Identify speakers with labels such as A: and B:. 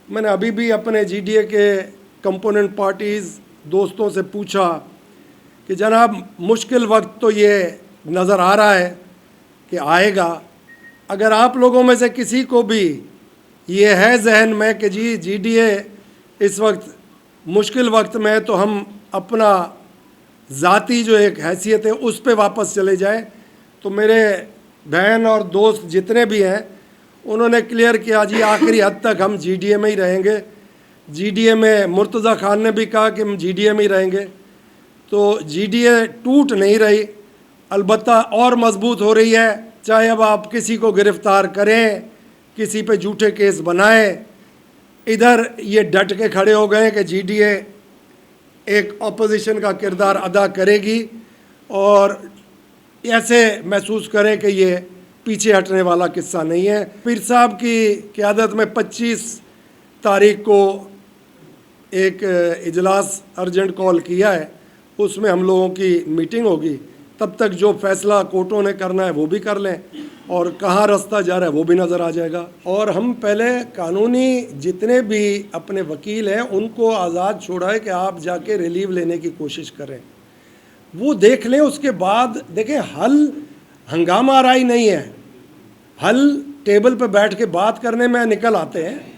A: मैंने अभी भी अपने जीडीए के कंपोनेंट पार्टीज़ दोस्तों से पूछा कि जनाब मुश्किल वक्त तो ये नज़र आ रहा है कि आएगा, अगर आप लोगों में से किसी को भी ये है जहन में कि जी जीडीए इस वक्त मुश्किल वक्त में है, तो हम अपना ज़ाती जो एक हैसियत है उस पे वापस चले जाएं, तो मेरे बहन और दोस्त जितने भी हैं उन्होंने क्लियर किया जी आखिरी हद तक हम जीडीए में ही रहेंगे। जीडीए में मुर्तज़ा खान ने भी कहा कि हम जीडीए में ही रहेंगे। तो जीडीए टूट नहीं रही, अलबत्ता और मजबूत हो रही है। चाहे अब आप किसी को गिरफ़्तार करें, किसी पे झूठे केस बनाएं, इधर ये डट के खड़े हो गए कि जीडीए एक अपोजिशन का किरदार अदा करेगी और ऐसे महसूस करें कि ये पीछे हटने वाला किस्सा नहीं है। पीर साहब की क़यादत में 25 तारीख को एक इजलास अर्जेंट कॉल किया है, उसमें हम लोगों की मीटिंग होगी। तब तक जो फैसला कोर्टों ने करना है वो भी कर लें और कहाँ रास्ता जा रहा है वो भी नज़र आ जाएगा। और हम पहले कानूनी जितने भी अपने वकील हैं उनको आज़ाद छोड़ाए कि आप जाके रिलीव लेने की कोशिश करें, वो देख लें। उसके बाद देखें, हल हंगामा आराई नहीं है, हल टेबल पे बैठ के बात करने में निकल आते हैं।